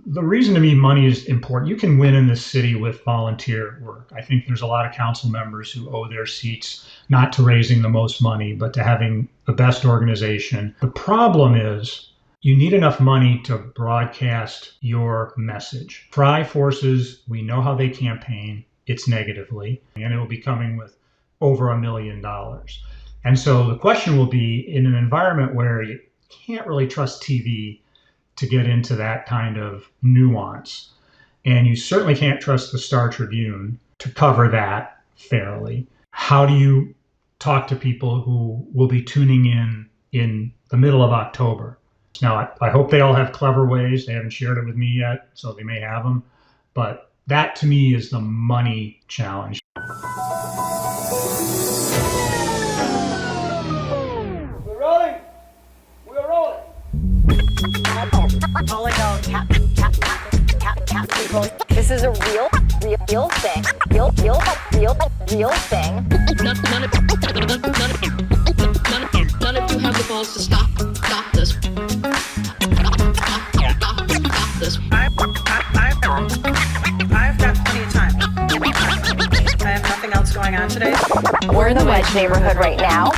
the reason to me money is important. You can win in this city with volunteer work. I think there's a lot of council members who owe their seats not to raising the most money, but to having the best organization. The problem is you need enough money to broadcast your message. Fry forces, we know how they campaign. It's negatively, and it will be coming with over $1 million. And so the question will be, in an environment where you can't really trust TV to get into that kind of nuance, and you certainly can't trust the Star Tribune to cover that fairly, how do you talk to people who will be tuning in the middle of October? Now, I hope they all have clever ways. They haven't shared it with me yet, so they may have them. But that, to me, is the money challenge. We're rolling. We're rolling. This is a real thing. Real thing. None of you have the balls to stop this. Stop this. I've got plenty of time. I have nothing else going on today. We're in the Wedge neighborhood right now.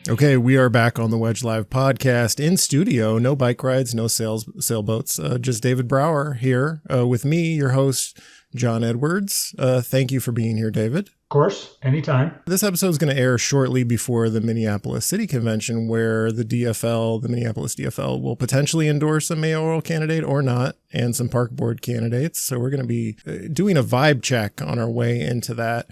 Okay, we are back on the Wedge Live podcast in studio. No bike rides, no sailboats. Just David Brauer here with me, your host, John Edwards. Thank you for being here, David. Of course, anytime. This episode is going to air shortly before the Minneapolis City Convention, where the DFL, the Minneapolis DFL, will potentially endorse a mayoral candidate or not, and some park board candidates. So we're going to be doing a vibe check on our way into that.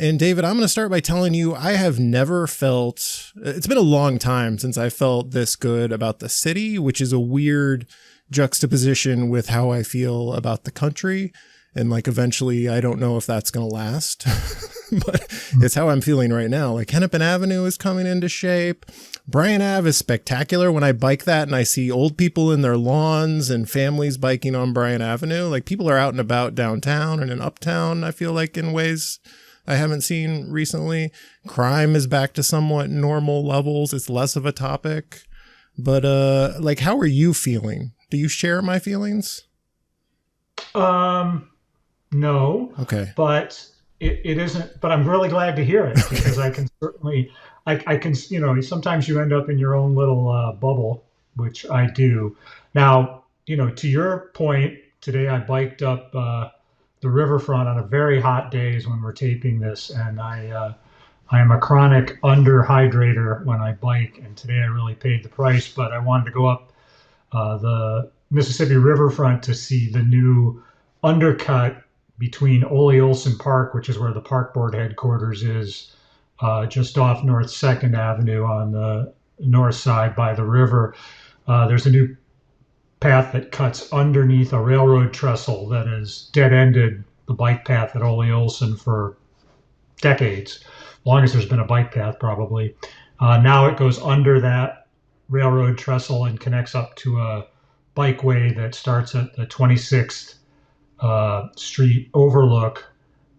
And David, I'm going to start by telling you, I have never felt, it's been a long time since I felt this good about the city, which is a weird juxtaposition with how I feel about the country. And like, eventually, I don't know if that's going to last, but it's how I'm feeling right now. Like, Hennepin Avenue is coming into shape. Bryan Ave is spectacular. When I bike that and I see old people in their lawns and families biking on Bryan Avenue, like, people are out and about downtown and in uptown, I feel like, in ways I haven't seen recently. Crime is back to somewhat normal levels. It's less of a topic. But like, how are you feeling? Do you share my feelings? No. Okay. But it isn't, but I'm really glad to hear it, because I can certainly, I can, sometimes you end up in your own little bubble, which I do. Now, to your point, today I biked up the riverfront on a very hot days when we're taping this, and I am a chronic underhydrator when I bike, and today I really paid the price. But I wanted to go up the Mississippi riverfront to see the new undercut between Ole Olson Park, which is where the park board headquarters is, just off North 2nd Avenue on the north side by the river. There's a new path that cuts underneath a railroad trestle that has dead-ended the bike path at Ole Olson for decades, long as there's been a bike path probably. Now it goes under that railroad trestle and connects up to a bikeway that starts at the 26th Street overlook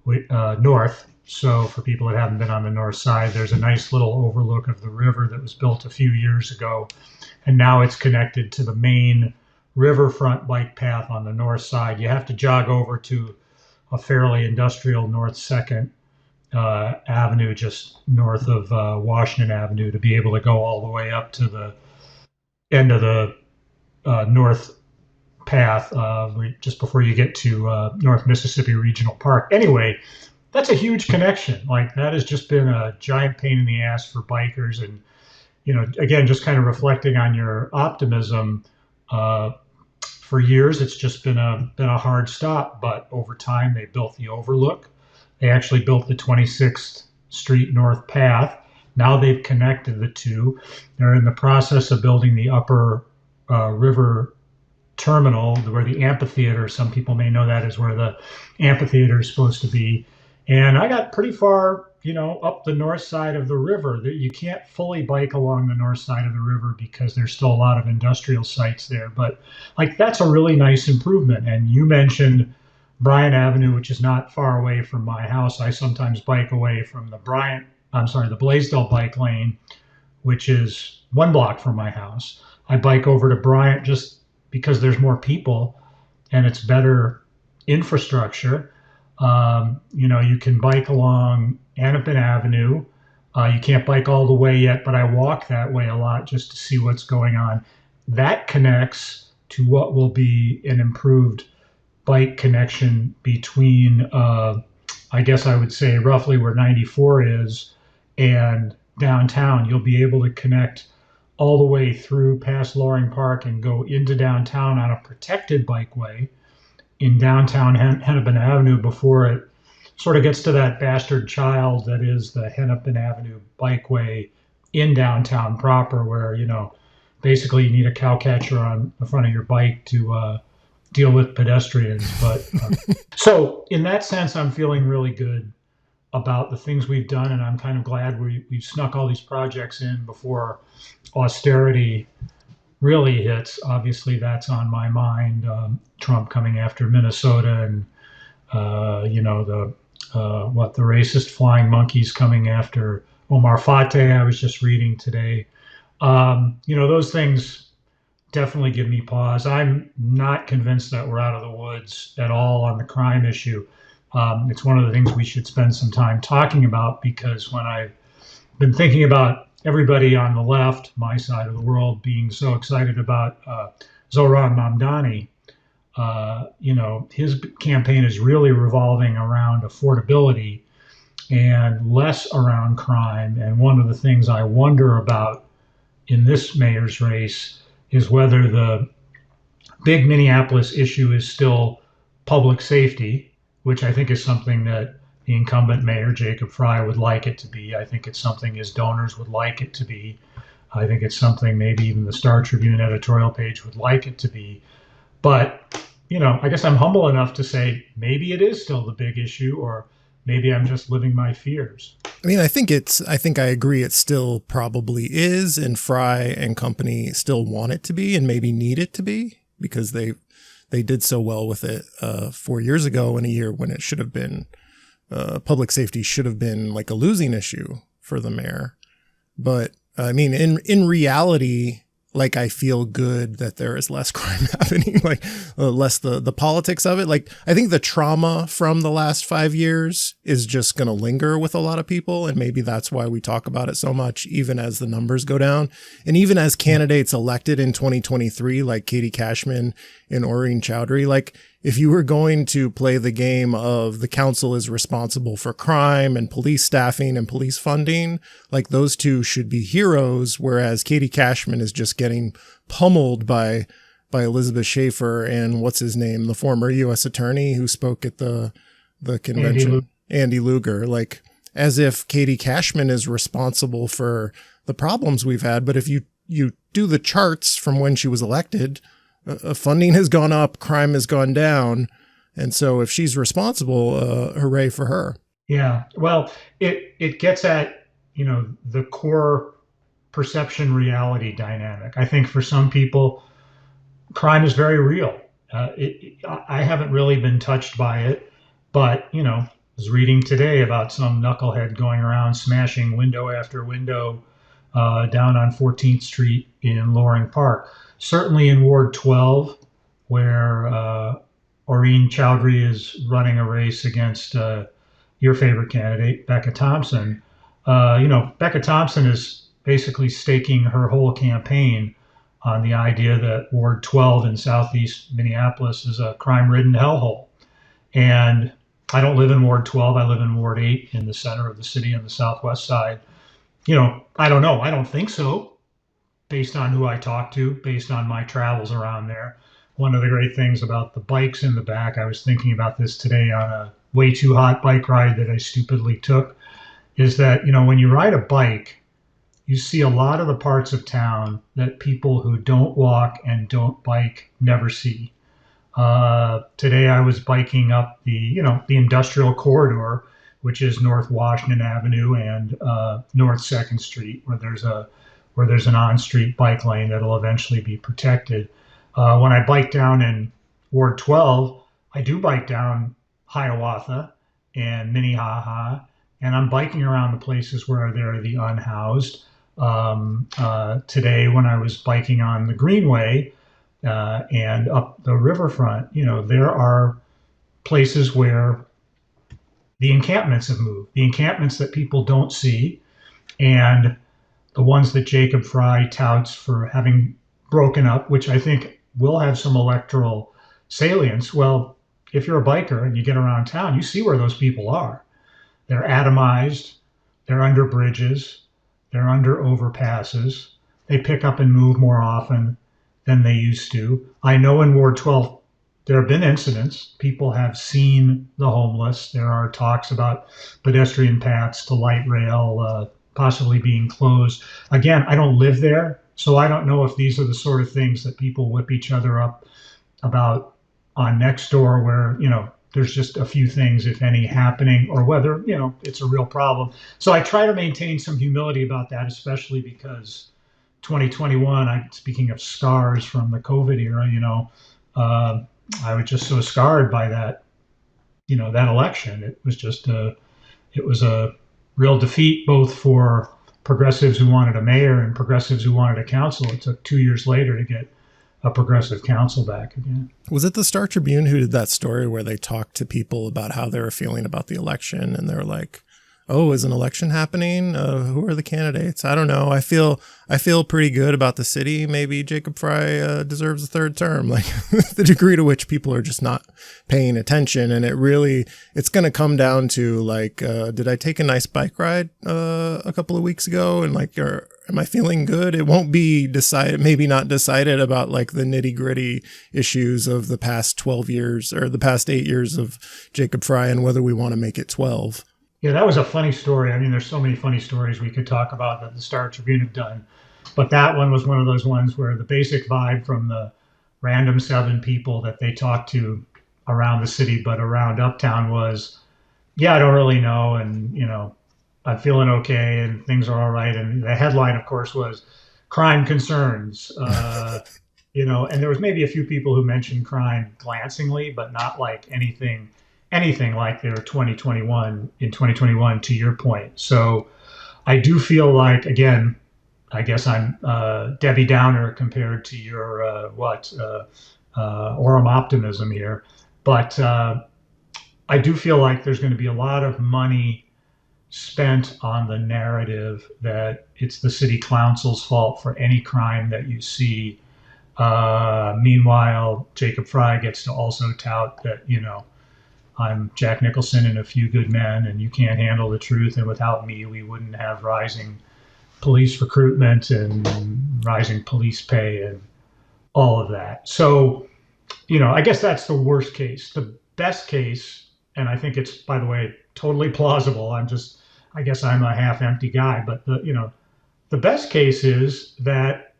north. So for people that haven't been on the north side, there's a nice little overlook of the river that was built a few years ago, and now it's connected to the main riverfront bike path on the north side. You have to jog over to a fairly industrial North 2nd Avenue, just north of Washington Avenue, to be able to go all the way up to the end of the north path, just before you get to North Mississippi Regional Park. Anyway, that's a huge connection. Like, that has just been a giant pain in the ass for bikers. And, again, just kind of reflecting on your optimism, for years, it's just been a hard stop. But over time, they built the overlook. They actually built the 26th Street North Path. Now they've connected the two. They're in the process of building the upper river terminal, where the amphitheater, some people may know that as where the amphitheater is supposed to be. And I got pretty far, up the north side of the river. That you can't fully bike along the north side of the river because there's still a lot of industrial sites there. But that's a really nice improvement. And you mentioned Bryan Avenue, which is not far away from my house. I sometimes bike away from the Blaisdell bike lane, which is 1 block from my house. I bike over to Bryant just because there's more people and it's better infrastructure. You can bike along Hennepin Avenue. You can't bike all the way yet, but I walk that way a lot just to see what's going on. That connects to what will be an improved bike connection between, I guess I would say, roughly where 94 is and downtown. You'll be able to connect all the way through past Loring Park and go into downtown on a protected bikeway in downtown Hennepin Avenue before it sort of gets to that bastard child that is the Hennepin Avenue bikeway in downtown proper, where, basically you need a cow catcher on the front of your bike to deal with pedestrians. But so in that sense, I'm feeling really good about the things we've done, and I'm kind of glad we've snuck all these projects in before austerity really hits. Obviously, that's on my mind. Trump coming after Minnesota, and the racist flying monkeys coming after Omar Fateh. I was just reading today. Those things definitely give me pause. I'm not convinced that we're out of the woods at all on the crime issue. It's one of the things we should spend some time talking about, because when I've been thinking about everybody on the left, my side of the world, being so excited about Zohran Mamdani, his campaign is really revolving around affordability and less around crime. And one of the things I wonder about in this mayor's race is whether the big Minneapolis issue is still public safety, which I think is something that the incumbent mayor, Jacob Frey, would like it to be. I think it's something his donors would like it to be. I think it's something maybe even the Star Tribune editorial page would like it to be. But, I guess I'm humble enough to say maybe it is still the big issue, or maybe I'm just living my fears. I mean, I think I agree it still probably is, and Frey and company still want it to be and maybe need it to be, because they did so well with it 4 years ago, in a year when it should have been, public safety should have been like a losing issue for the mayor. But I mean, in reality, like, I feel good that there is less crime happening, like less the politics of it. Like, I think the trauma from the last 5 years is just going to linger with a lot of people. And maybe that's why we talk about it so much, even as the numbers go down. And even as candidates elected in 2023, like Katie Cashman and Oreen Chowdhury, like, if you were going to play the game of the council is responsible for crime and police staffing and police funding, like, those two should be heroes, whereas Katie Cashman is just getting pummeled by Elizabeth Schaefer and what's his name, the former U.S. attorney who spoke at the convention, Andy Luger, like, as if Katie Cashman is responsible for the problems we've had. But if you do the charts from when she was elected, funding has gone up, crime has gone down. And so if she's responsible, hooray for her. Yeah. Well, it gets at, the core perception reality dynamic. I think for some people, crime is very real. I haven't really been touched by it, but, I was reading today about some knucklehead going around smashing window after window down on 14th Street in Loring Park. Certainly in Ward 12, where Oreen Chowdhury is running a race against your favorite candidate, Becca Thompson. Becca Thompson is basically staking her whole campaign on the idea that Ward 12 in southeast Minneapolis is a crime-ridden hellhole. And I don't live in Ward 12. I live in Ward 8 in the center of the city on the southwest side. I don't know. I don't think so, based on who I talk to, based on my travels around there. One of the great things about the bikes in the back, I was thinking about this today on a way too hot bike ride that I stupidly took, is that, when you ride a bike, you see a lot of the parts of town that people who don't walk and don't bike never see. Today I was biking up the industrial corridor, which is North Washington Avenue and North 2nd Street, where there's an on-street bike lane that'll eventually be protected. When I bike down in Ward 12, I do bike down Hiawatha and Minnehaha, and I'm biking around the places where there are the unhoused. Today, when I was biking on the Greenway and up the riverfront, there are places where the encampments have moved, the encampments that people don't see, and the ones that Jacob Fry touts for having broken up, which I think will have some electoral salience. Well, if you're a biker and you get around town, you see where those people are. They're atomized, they're under bridges, they're under overpasses. They pick up and move more often than they used to. I know in Ward 12, there have been incidents. People have seen the homeless. There are talks about pedestrian paths to light rail possibly being closed. Again, I don't live there, so I don't know if these are the sort of things that people whip each other up about on Nextdoor, where, there's just a few things, if any, happening, or whether, it's a real problem. So I try to maintain some humility about that, especially because 2021, speaking of scars from the COVID era, I was just so scarred by that, that election. It was a real defeat, both for progressives who wanted a mayor and progressives who wanted a council. It took 2 years later to get a progressive council back again. Was it the Star Tribune who did that story where they talked to people about how they were feeling about the election, and they're like, "Oh, is an election happening? Who are the candidates? I don't know. I feel pretty good about the city. Maybe Jacob Fry deserves a third term." Like the degree to which people are just not paying attention, and it's going to come down to like, did I take a nice bike ride a couple of weeks ago, and like, am I feeling good? It won't be decided, maybe not decided about like the nitty gritty issues of the past 12 years or the past 8 years of Jacob Fry and whether we want to make it 12. Yeah, that was a funny story. I mean, there's so many funny stories we could talk about that the Star Tribune have done. But that one was one of those ones where the basic vibe from the random 7 people that they talked to around the city, but around Uptown was, yeah, I don't really know. And, I'm feeling okay and things are all right. And the headline, of course, was crime concerns, and there was maybe a few people who mentioned crime glancingly, but not like anything like their 2021 to your point. So I do feel like, again, I guess I'm Debbie Downer compared to your Orem optimism here. But I do feel like there's going to be a lot of money spent on the narrative that it's the city council's fault for any crime that you see. Meanwhile, Jacob Fry gets to also tout that, I'm Jack Nicholson and a few good men, and you can't handle the truth. And without me, we wouldn't have rising police recruitment and rising police pay and all of that. So, I guess that's the worst case. The best case, and I think it's, by the way, totally plausible. I guess I'm a half empty guy, but the best case is that,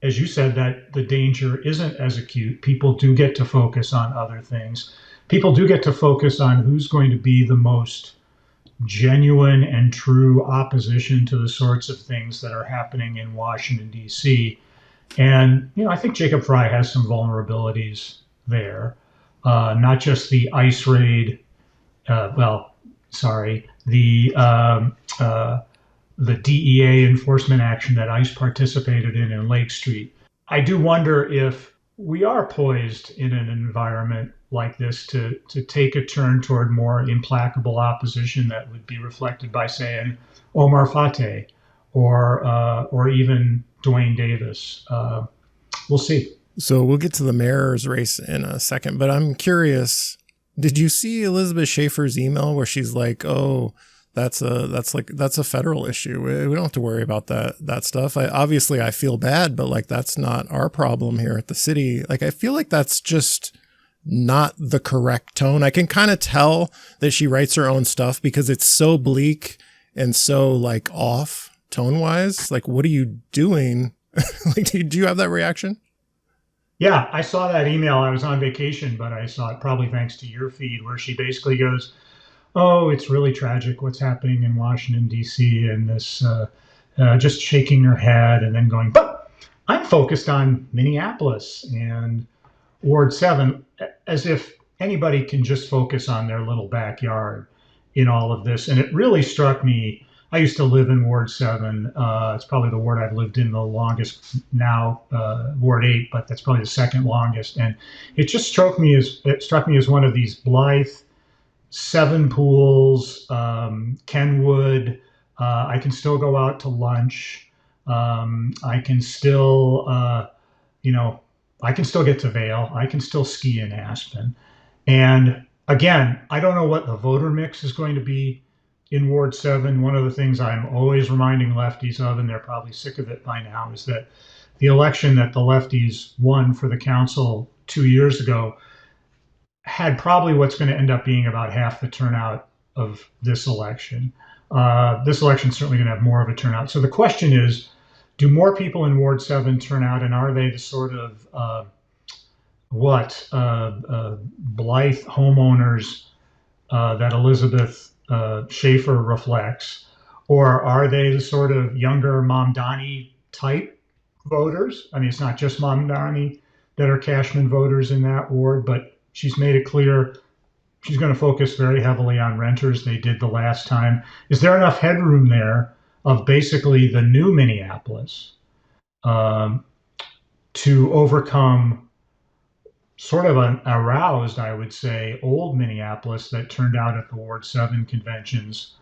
as you said, that the danger isn't as acute. People do get to focus on other things. People do get to focus on who's going to be the most genuine and true opposition to the sorts of things that are happening in Washington, D.C. And, I think Jacob Fry has some vulnerabilities there, not just the ICE raid, the DEA enforcement action that ICE participated in Lake Street. I do wonder if we are poised in an environment like this to take a turn toward more implacable opposition that would be reflected by, say, an Omar Fateh or even Dwayne Davis. We'll see. So we'll get to the mayor's race in a second, but I'm curious, did you see Elizabeth Schaefer's email where she's like, "Oh, that's a federal issue. We don't have to worry about that stuff. I feel bad, but like, that's not our problem here at the city." Like, I feel like that's just not the correct tone. I can kind of tell that she writes her own stuff because it's so bleak and so like off tone wise. Like, what are you doing? Like, do you have that reaction? Yeah, I saw that email. I was on vacation, but I saw it probably thanks to your feed, where she basically goes, "Oh, it's really tragic what's happening in Washington, D.C., and this just shaking her head and then going, but I'm focused on Minneapolis and Ward 7, as if anybody can just focus on their little backyard in all of this." And it really struck me. I used to live in Ward 7. It's probably the ward I've lived in the longest now, Ward 8, but that's probably the second longest. And it struck me as one of these blithe, seven pools, Kenwood. I can still go out to lunch. I can still, you know, I can still get to Vail. I can still ski in Aspen. And again, I don't know what the voter mix is going to be in Ward 7. One of the things I'm always reminding lefties of, and they're probably sick of it by now, is that the election that the lefties won for the council 2 years ago had probably what's going to end up being about half the turnout of this election. This election is certainly going to have more of a turnout. So the question is, do more people in Ward 7 turn out, and are they the sort of blithe homeowners that Elizabeth Schaefer reflects, or are they the sort of younger Mamdani type voters? I mean, it's not just Mamdani that are Cashman voters in that ward, but she's made it clear she's going to focus very heavily on renters. They did the last time. Is there enough headroom there of basically the new Minneapolis to overcome sort of an aroused, I would say, old Minneapolis that turned out at the Ward 7 conventions,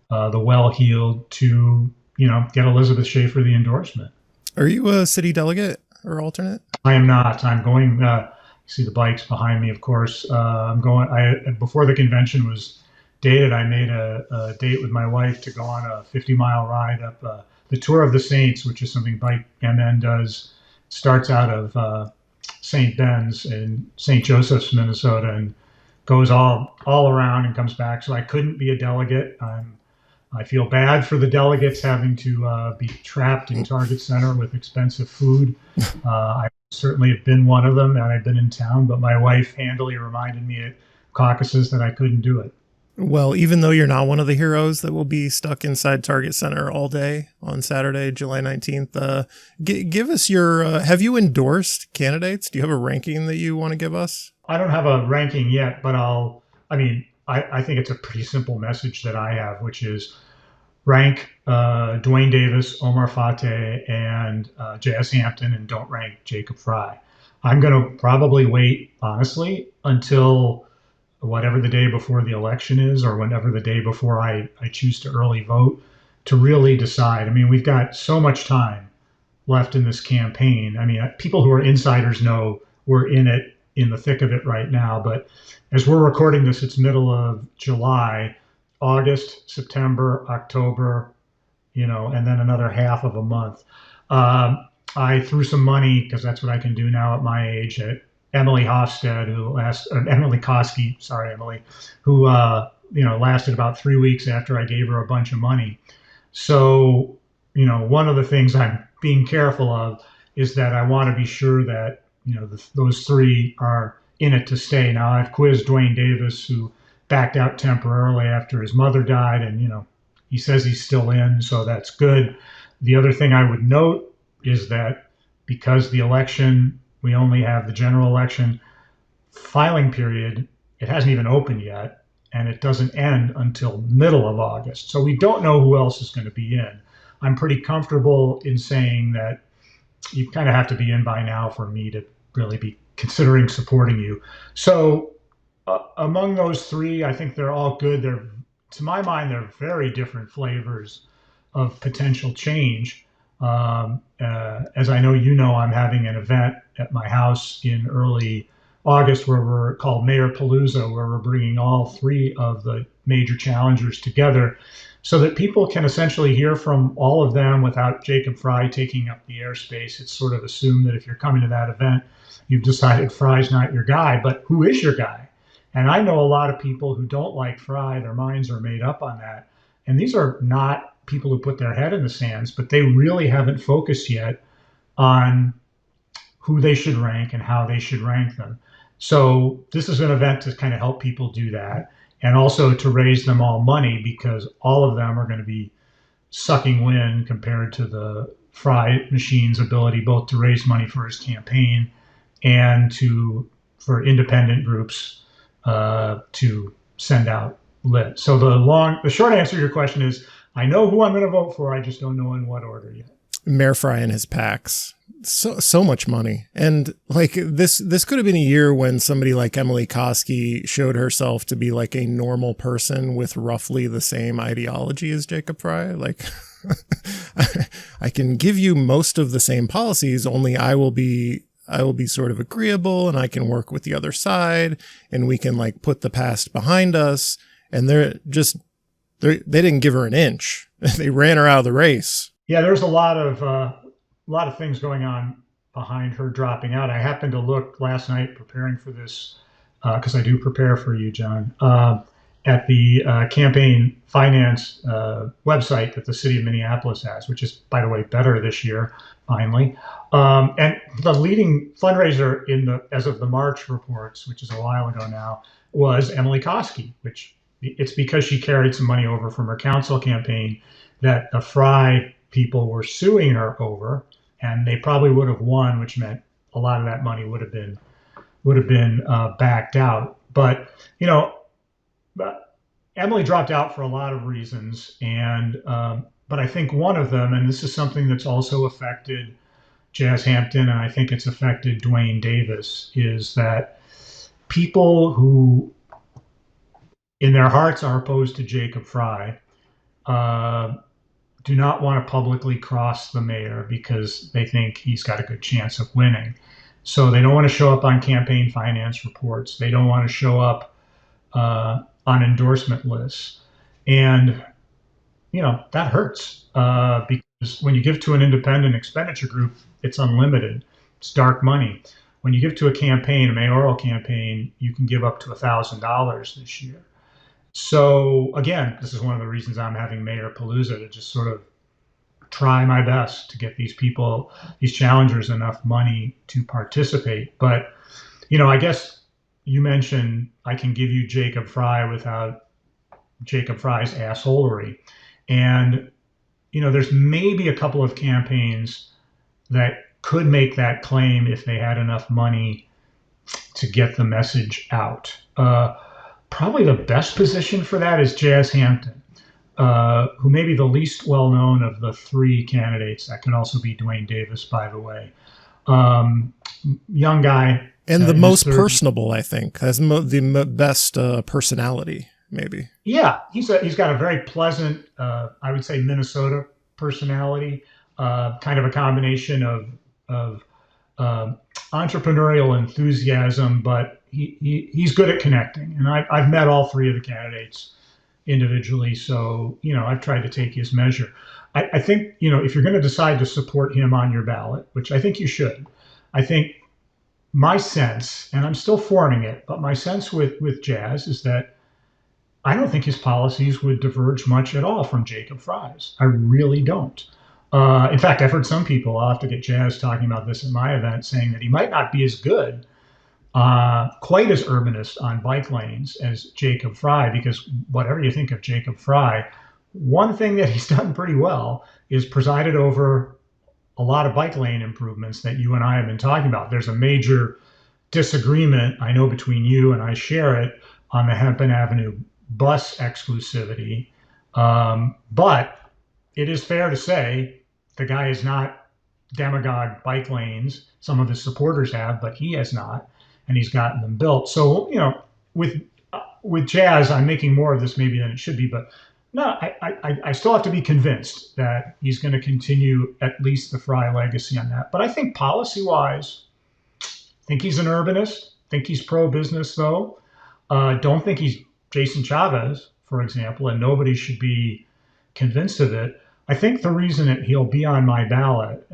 the well-heeled, to, get Elizabeth Schaefer the endorsement? Are you a city delegate or alternate? I am not. I'm going, you see the bikes behind me, of course. Before the convention was dated, I made a date with my wife to go on a 50-mile ride up the Tour of the Saints, which is something Bike MN does. Starts out of St. Ben's in St. Joseph's, Minnesota, and goes all around and comes back. So I couldn't be a delegate. I feel bad for the delegates having to be trapped in Target Center with expensive food. I certainly have been one of them, and I've been in town, but my wife handily reminded me at caucuses that I couldn't do it. Well, even though you're not one of the heroes that will be stuck inside Target Center all day on Saturday, July 19th, give us your, have you endorsed candidates? Do you have a ranking that you want to give us? I don't have a ranking yet, but I think it's a pretty simple message that I have, which is rank Dwayne Davis, Omar Fateh, and J.S. Hampton, and don't rank Jacob Fry. I'm going to probably wait, honestly, until whatever the day before the election is, or whenever the day before I choose to early vote, to really decide. I mean, we've got so much time left in this campaign. I mean, people who are insiders know we're in the thick of it right now. But as we're recording this, it's middle of July, August, September, October, and then another half of a month. I threw some money, because that's what I can do now at my age, at Emily Hofstad, Emily Koski, sorry, Emily, who, lasted about 3 weeks after I gave her a bunch of money. So, one of the things I'm being careful of is that I want to be sure that, those three are in it to stay. Now, I've quizzed Dwayne Davis, who backed out temporarily after his mother died, and, he says he's still in, so that's good. The other thing I would note is that because the election, we only have the general election filing period, it hasn't even opened yet, and it doesn't end until middle of August. So we don't know who else is going to be in. I'm pretty comfortable in saying that you kind of have to be in by now for me to really be considering supporting you. So among those three, I think they're all good. To my mind, they're very different flavors of potential change. As I know, I'm having an event at my house in early August where we're called Mayor Palooza, where we're bringing all three of the major challengers together so that people can essentially hear from all of them without Jacob Fry taking up the airspace. It's sort of assumed that if you're coming to that event, you've decided Fry's not your guy, but who is your guy? And I know a lot of people who don't like Fry. Their minds are made up on that. And these are not people who put their head in the sands, but they really haven't focused yet on who they should rank and how they should rank them. So this is an event to kind of help people do that, and also to raise them all money, because all of them are going to be sucking wind compared to the Fry machine's ability both to raise money for his campaign and for independent groups to send out lit. So the short answer to your question is, I know who I'm going to vote for. I just don't know in what order yet. Mayor Fry and his PACs. So much money. And like this could have been a year when somebody like Emily Koski showed herself to be like a normal person with roughly the same ideology as Jacob Fry. Like I can give you most of the same policies, only I will be sort of agreeable and I can work with the other side and we can like put the past behind us. And they didn't give her an inch. They ran her out of the race. Yeah, there's a lot of things going on behind her dropping out. I happened to look last night preparing for this, because I do prepare for you, John, at the campaign finance website that the city of Minneapolis has, which is, by the way, better this year, finally. And the leading fundraiser as of the March reports, which is a while ago now, was Emily Koski, which it's because she carried some money over from her council campaign that the Fry people were suing her over, and they probably would have won, which meant a lot of that money would have been backed out. But Emily dropped out for a lot of reasons, and but I think one of them, and this is something that's also affected Jazz Hampton, and I think it's affected Dwayne Davis, is that people who in their hearts are opposed to Jacob Fry do not want to publicly cross the mayor because they think he's got a good chance of winning. So they don't want to show up on campaign finance reports. They don't want to show up on endorsement lists. And, that hurts because when you give to an independent expenditure group, it's unlimited. It's dark money. When you give to a campaign, a mayoral campaign, you can give up to $1,000 this year. So again, this is one of the reasons I'm having Mayor Palooza, to just sort of try my best to get these people, these challengers, enough money to participate. But, I guess you mentioned I can give you Jacob Fry without Jacob Fry's assholery. And, there's maybe a couple of campaigns that could make that claim if they had enough money to get the message out. Probably the best position for that is Jazz Hampton, who may be the least well-known of the three candidates. That can also be Dwayne Davis, by the way. Young guy. And the most personable, I think. Has the best personality, maybe. Yeah, he's got a very pleasant, I would say, Minnesota personality, kind of a combination of entrepreneurial enthusiasm, but he's good at connecting. And I've met all three of the candidates individually, so I've tried to take his measure. I think if you're going to decide to support him on your ballot, which I think you should, I think my sense, and I'm still forming it, but my sense with Jazz is that I don't think his policies would diverge much at all from Jacob Fry's. I really don't. In fact, I've heard some people, I'll have to get Jazz talking about this at my event, saying that he might not be as good, quite as urbanist on bike lanes as Jacob Fry, because whatever you think of Jacob Fry, one thing that he's done pretty well is presided over a lot of bike lane improvements that you and I have been talking about. There's a major disagreement, I know, between you, and I share it, on the Hempen Avenue bus exclusivity. But it is fair to say the guy has not demagogued bike lanes. Some of his supporters have, but he has not, and he's gotten them built. So, with Jazz, I'm making more of this maybe than it should be, but no, I still have to be convinced that he's going to continue at least the Fry legacy on that. But I think policy-wise, I think he's an urbanist. I think he's pro-business, though. Don't think he's Jason Chavez, for example, and nobody should be convinced of it. I think the reason that he'll be on my ballot,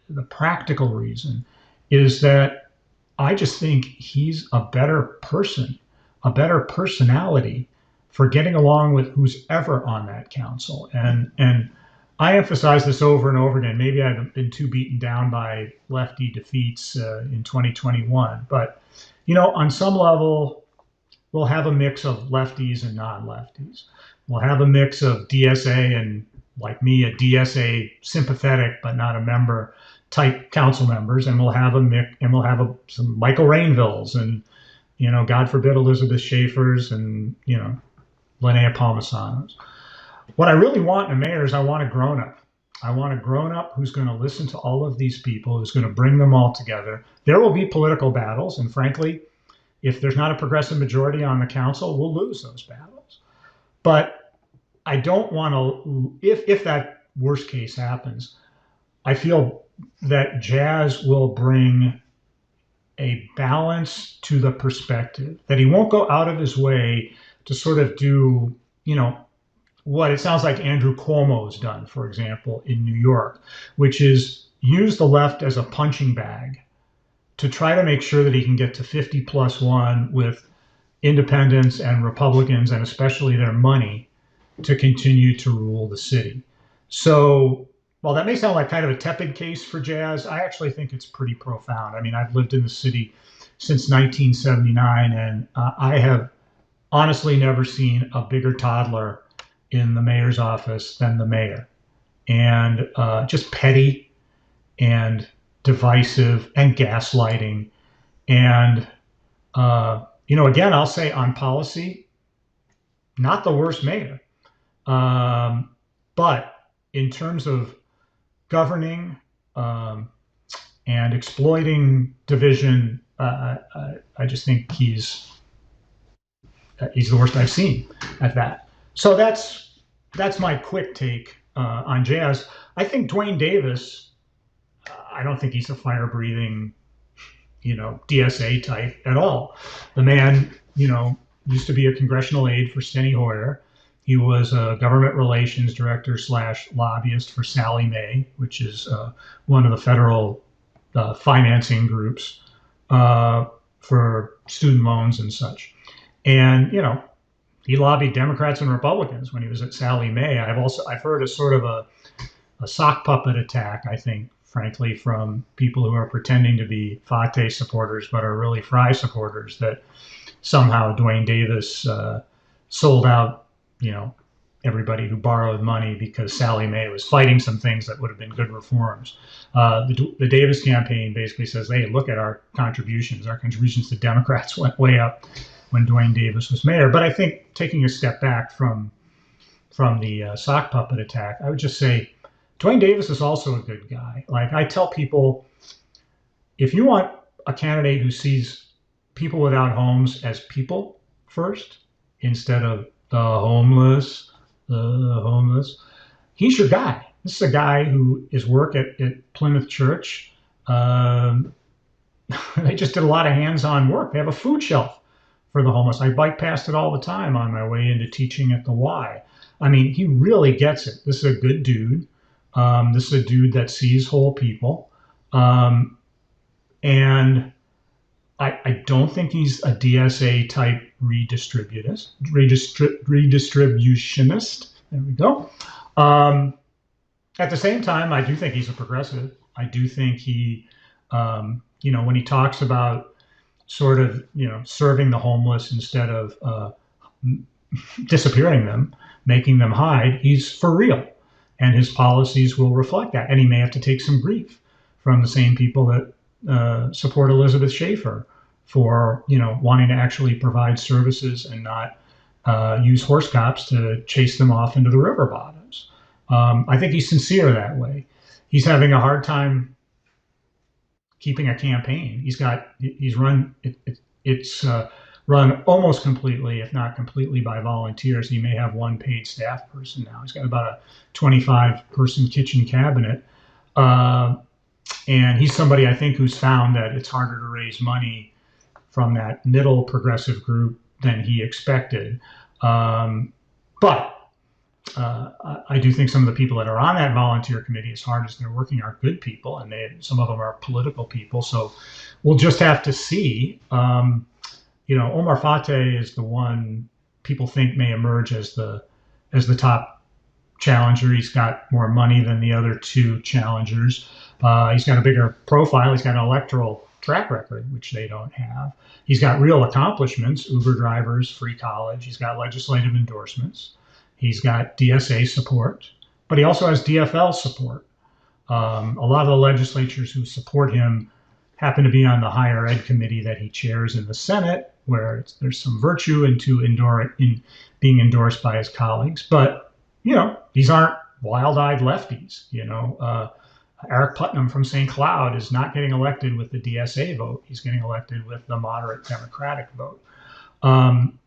the practical reason, is that I just think he's a better person, a better personality for getting along with who's ever on that council. And I emphasize this over and over again. Maybe I've been too beaten down by lefty defeats in 2021. But, on some level, we'll have a mix of lefties and non-lefties. We'll have a mix of DSA and, like me, a DSA sympathetic but not a member type council members. And we'll have a mix, and we'll have some Michael Rainvilles and, God forbid, Elizabeth Schaefer's and, Linnea Palmasanos. What I really want in a mayor is I want a grown up. I want a grown up who's going to listen to all of these people, who's going to bring them all together. There will be political battles, and frankly, if there's not a progressive majority on the council, we'll lose those battles. But I don't want to, if that worst case happens, I feel that Jazz will bring a balance to the perspective, that he won't go out of his way to sort of do, what it sounds like Andrew Cuomo's done, for example, in New York, which is use the left as a punching bag to try to make sure that he can get to 50+1 with independents and Republicans, and especially their money, to continue to rule the city. So while that may sound like kind of a tepid case for Jazz, I actually think it's pretty profound. I mean, I've lived in the city since 1979, and I have honestly never seen a bigger toddler in the mayor's office than the mayor. And just petty and divisive and gaslighting. And, again, I'll say on policy, not the worst mayor. But in terms of governing and exploiting division, I just think he's the worst I've seen at that. So that's my quick take on Jazz. I think Dwayne Davis, I don't think he's a fire-breathing, DSA type at all. The man, used to be a congressional aide for Steny Hoyer. He was a government relations director / lobbyist for Sallie Mae, which is one of the federal financing groups for student loans and such. And, he lobbied Democrats and Republicans when he was at Sallie Mae. I've heard a sort of a sock puppet attack, I think, frankly, from people who are pretending to be Fateh supporters but are really Fry supporters, that somehow Dwayne Davis sold out, everybody who borrowed money because Sallie Mae was fighting some things that would have been good reforms. The Davis campaign basically says, hey, look at our contributions. Our contributions to Democrats went way up when Dwayne Davis was mayor. But I think, taking a step back from the sock puppet attack, I would just say Dwayne Davis is also a good guy. Like, I tell people, if you want a candidate who sees people without homes as people first instead of the homeless, he's your guy. This is a guy who is work at Plymouth Church. They just did a lot of hands-on work. They have a food shelf for the homeless. I bike past it all the time on my way into teaching at the Y. I mean, he really gets it. This is a good dude. This is a dude that sees whole people. And I don't think he's a DSA type redistributionist. There we go. At the same time, I do think he's a progressive. I do think he, when he talks about sort of, serving the homeless instead of disappearing them, making them hide, he's for real. And his policies will reflect that. And he may have to take some grief from the same people that support Elizabeth Schaefer for, wanting to actually provide services and not use horse cops to chase them off into the river bottoms. I think he's sincere that way. He's having a hard time keeping a campaign. It's run almost completely, if not completely, by volunteers. He may have one paid staff person now. He's got about a 25-person kitchen cabinet. And he's somebody, I think, who's found that it's harder to raise money from that middle progressive group than he expected. But I do think some of the people that are on that volunteer committee, as hard as they're working, are good people, and some of them are political people. So we'll just have to see. Omar Fateh is the one people think may emerge as the top challenger. He's got more money than the other two challengers. He's got a bigger profile. He's got an electoral track record, which they don't have. He's got real accomplishments: Uber drivers, free college. He's got legislative endorsements. He's got DSA support, but he also has DFL support. A lot of the legislatures who support him happen to be on the higher ed committee that he chairs in the Senate, where there's some virtue in being endorsed by his colleagues. But, these aren't wild-eyed lefties. Eric Putnam from St. Cloud is not getting elected with the DSA vote. He's getting elected with the moderate Democratic vote. And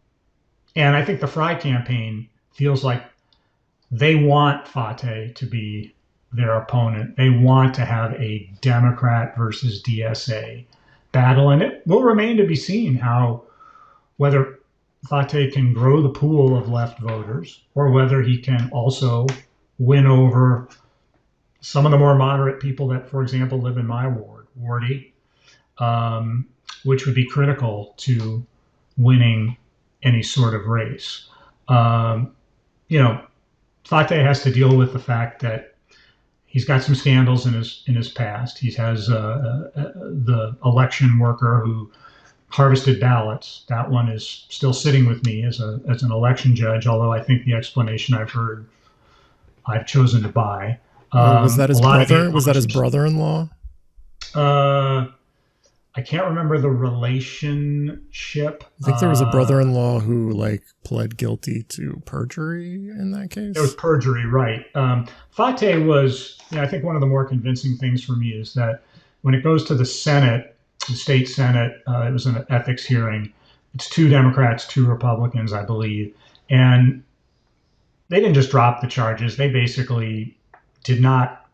I think the Fry campaign feels like they want Fateh to be their opponent. They want to have a Democrat versus DSA battle. And it will remain to be seen whether Fateh can grow the pool of left voters or whether he can also win over some of the more moderate people that, for example, live in my ward, Ward 8, which would be critical to winning any sort of race. Fateh has to deal with the fact that he's got some scandals in his past. He has the election worker who harvested ballots. That one is still sitting with me as an election judge, although I think the explanation I've heard I've chosen to buy. Was that his brother? Was that his brother-in-law? I can't remember the relationship. I think there was a brother-in-law who pled guilty to perjury in that case. It was perjury, right? Fateh was, I think one of the more convincing things for me is that when it goes to the Senate, the state Senate, it was an ethics hearing. It's 2 Democrats, 2 Republicans, I believe, and they didn't just drop the charges. They basically did not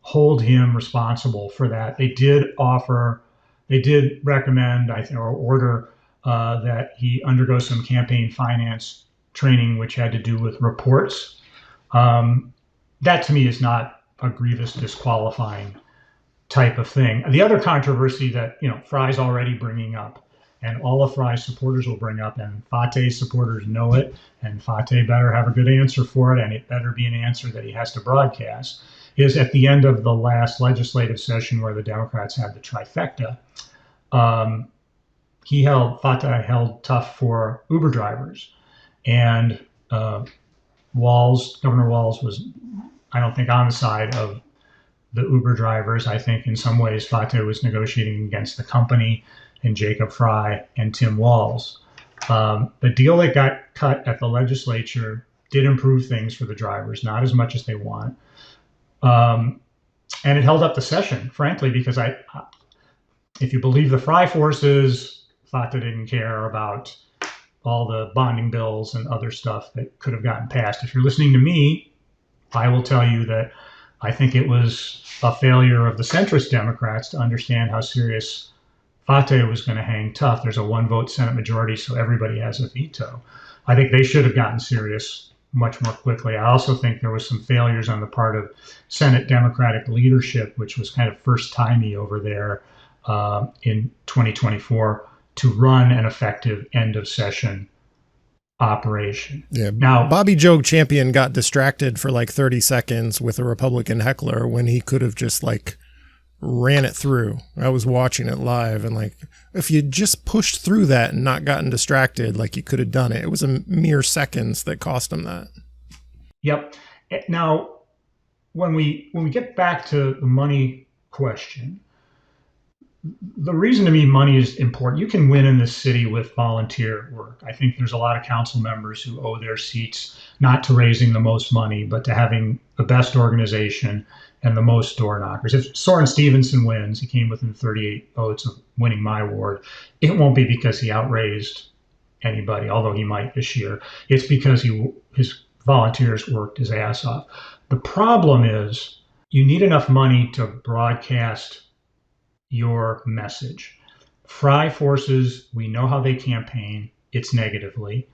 hold him responsible for that. They did recommend, I think, or order that he undergo some campaign finance training, which had to do with reports. That to me is not a grievous disqualifying type of thing. The other controversy that, Fry's already bringing up, and all of Fry's supporters will bring up, and Fateh's supporters know it, and Fateh better have a good answer for it, and it better be an answer that he has to broadcast, is at the end of the last legislative session where the Democrats had the trifecta, Fateh held tough for Uber drivers. And Governor Walz was, I don't think, on the side of the Uber drivers. I think in some ways Fateh was negotiating against the company and Jacob Fry and Tim Walz. The deal that got cut at the legislature did improve things for the drivers, not as much as they want. And it held up the session, frankly, because if you believe the Fry forces, Fateh didn't care about all the bonding bills and other stuff that could have gotten passed. If you're listening to me, I will tell you that I think it was a failure of the centrist Democrats to understand how serious Fateh was going to hang tough. There's a 1-vote Senate majority, so everybody has a veto. I think they should have gotten serious much more quickly. I also think there was some failures on the part of Senate Democratic leadership, which was kind of first-timey over there in 2024, to run an effective end-of-session operation. Yeah. Now, Bobby Joe Champion got distracted for 30 seconds with a Republican heckler when he could have just ran it through. I was watching it live, and if you just pushed through that and not gotten distracted, you could have done it. It was a mere seconds that cost him that. Yep. Now, when we get back to the money question, the reason to me money is important. You can win in this city with volunteer work. I think there's a lot of council members who owe their seats not to raising the most money, but to having the best organization and the most door knockers. If Soren Stevenson wins, he came within 38 votes of winning my ward, it won't be because he outraised anybody, although he might this year. It's because his volunteers worked his ass off. The problem is you need enough money to broadcast your message. Fry forces, we know how they campaign. It's negatively.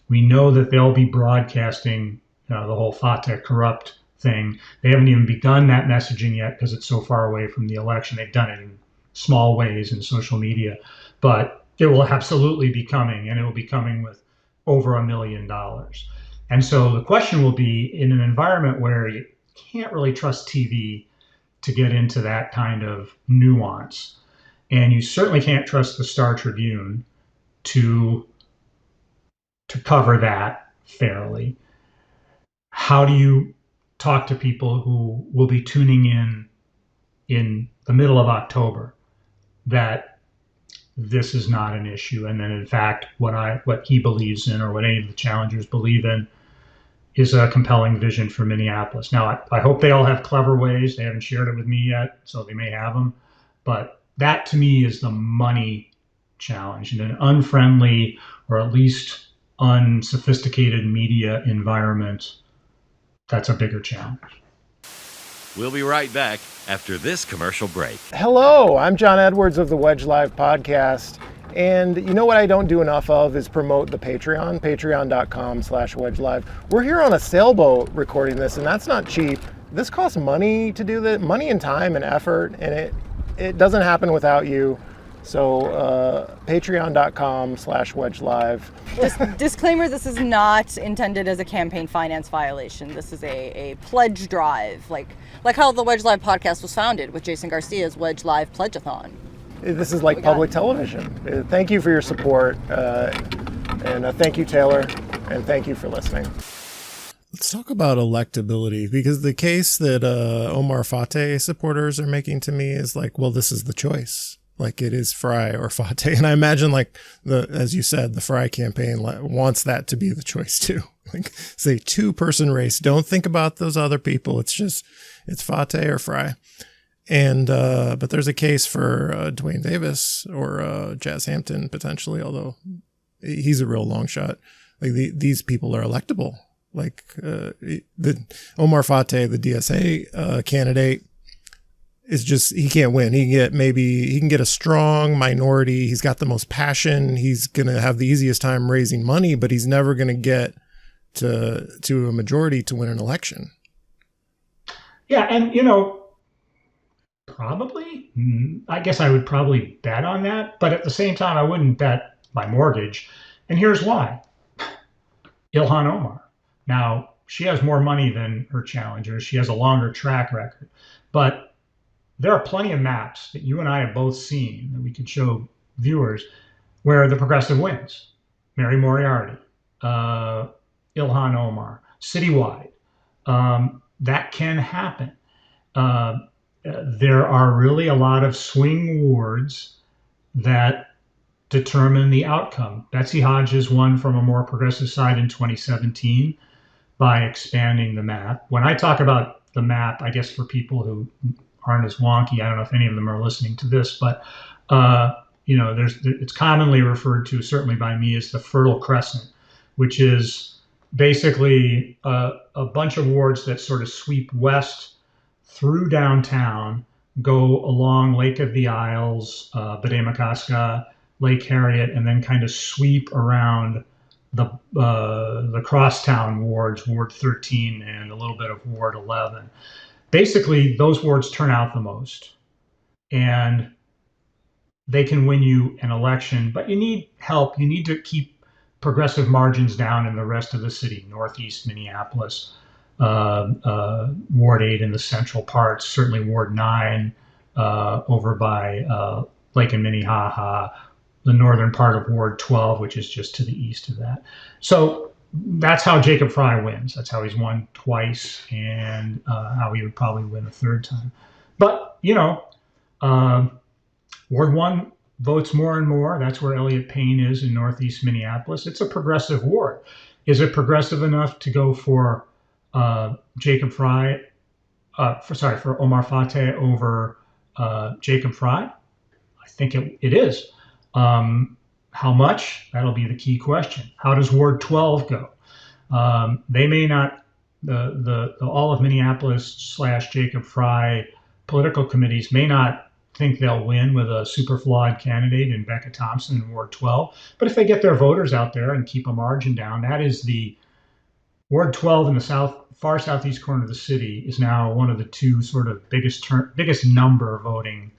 We know that they'll be broadcasting the whole Fateh corrupt thing. They haven't even begun that messaging yet because it's so far away from the election. They've done it in small ways in social media, but it will absolutely be coming, and it will be coming with over $1 million. And so the question will be, in an environment where you can't really trust TV to get into that kind of nuance, and you certainly can't trust the Star Tribune to cover that fairly, how do you talk to people who will be tuning in the middle of October that this is not an issue, and then in fact what he believes in, or what any of the challengers believe in, is a compelling vision for Minneapolis. Now, I hope they all have clever ways. They haven't shared it with me yet, so they may have them. But that to me is the money challenge. In an unfriendly or at least unsophisticated media environment, that's a bigger challenge. We'll be right back after this commercial break. Hello, I'm John Edwards of the Wedge Live podcast. And you know what I don't do enough of is promote the Patreon, patreon.com/Wedge Live. We're here on a sailboat recording this, and that's not cheap. This costs money to do that, money and time and effort, and it doesn't happen without you. So patreon.com/Wedge Live. Disclaimer, this is not intended as a campaign finance violation. This is a pledge drive, like how the Wedge Live podcast was founded with Jason Garcia's Wedge Live Pledge-a-thon. This is like public television. Thank you for your support. And thank you, Taylor. And thank you for listening. Let's talk about electability, because the case that Omar Fateh supporters are making to me is like, well, this is the choice. Like, it is Fry or Fateh. And I imagine, like, as you said, the Fry campaign wants that to be the choice too. Like, say 2-person race. Don't think about those other people. It's Fateh or Fry. And but there's a case for Dwayne Davis or Jazz Hampton potentially, although he's a real long shot. Like these people are electable. Like the Omar Fateh, the DSA candidate, is just, he can't win. He can get a strong minority. He's got the most passion. He's gonna have the easiest time raising money, but he's never gonna get to a majority to win an election. Yeah, and probably, I guess I would probably bet on that, but at the same time, I wouldn't bet my mortgage. And here's why. Ilhan Omar. Now, she has more money than her challengers. She has a longer track record. But there are plenty of maps that you and I have both seen that we could show viewers where the progressive wins. Mary Moriarty, Ilhan Omar, citywide. That can happen. There are really a lot of swing wards that determine the outcome. Betsy Hodges won from a more progressive side in 2017 by expanding the map. When I talk about the map, I guess for people who aren't as wonky, I don't know if any of them are listening to this, but it's commonly referred to, certainly by me, as the Fertile Crescent, which is basically a bunch of wards that sort of sweep west through downtown, go along Lake of the Isles, Bademakaska, Lake Harriet, and then kind of sweep around the crosstown wards, Ward 13 and a little bit of Ward 11. Basically, those wards turn out the most, and they can win you an election, but you need help. You need to keep progressive margins down in the rest of the city, Northeast Minneapolis, Ward 8 in the central parts, certainly Ward 9 over by Lake and Minnehaha, the northern part of Ward 12, which is just to the east of that. So that's how Jacob Fry wins. That's how he's won twice, and how he would probably win a third time. But, Ward 1 votes more and more. That's where Elliott Payne is in Northeast Minneapolis. It's a progressive ward. Is it progressive enough to go for Jacob Fry, for Omar Fateh over Jacob Fry? I think it is. How much? That'll be the key question. How does Ward 12 go? They may not, the all of Minneapolis / Jacob Fry political committees may not think they'll win with a super flawed candidate in Becca Thompson in Ward 12. But if they get their voters out there and keep a margin down, that is the Ward 12 in the far southeast corner of the city is now one of the two sort of biggest number voting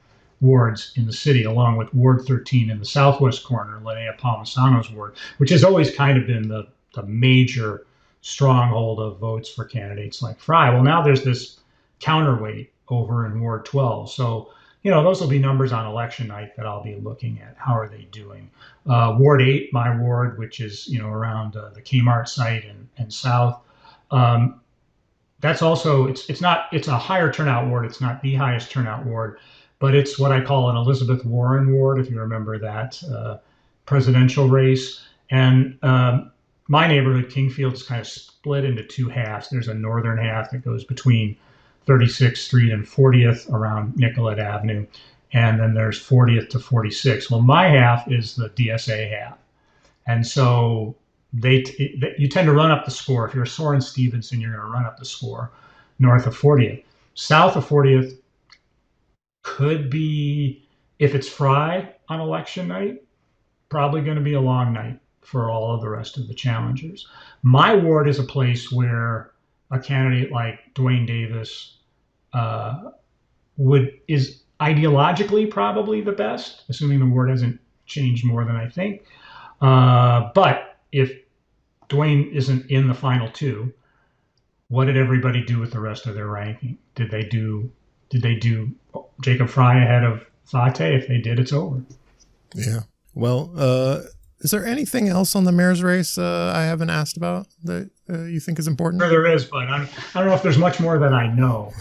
wards in the city, along with Ward 13 in the southwest corner, Linnea Palmisano's ward, which has always kind of been the major stronghold of votes for candidates like Fry. Well, now there's this counterweight over in Ward 12. So, those will be numbers on election night that I'll be looking at. How are they doing? Ward 8, my ward, which is, around the Kmart site and south. That's also, it's a higher turnout ward. It's not the highest turnout ward, but it's what I call an Elizabeth Warren ward, if you remember that presidential race. And my neighborhood, Kingfield, is kind of split into two halves. There's a northern half that goes between 36th Street and 40th around Nicollet Avenue. And then there's 40th to 46th. Well, my half is the DSA half. And so you tend to run up the score. If you're a Soren Stevenson, you're going to run up the score north of 40th. South of 40th could be, if it's Fry on election night, probably going to be a long night for all of the rest of the challengers. My ward is a place where a candidate like Dwayne Davis is ideologically probably the best, assuming the ward hasn't changed more than I think. But if Dwayne isn't in the final two, what did everybody do with the rest of their ranking? Did they do Jacob Fry ahead of Fateh? If they did, it's over. Yeah. Well, is there anything else on the mayor's race I haven't asked about that you think is important? Sure there is, but I don't know if there's much more that I know.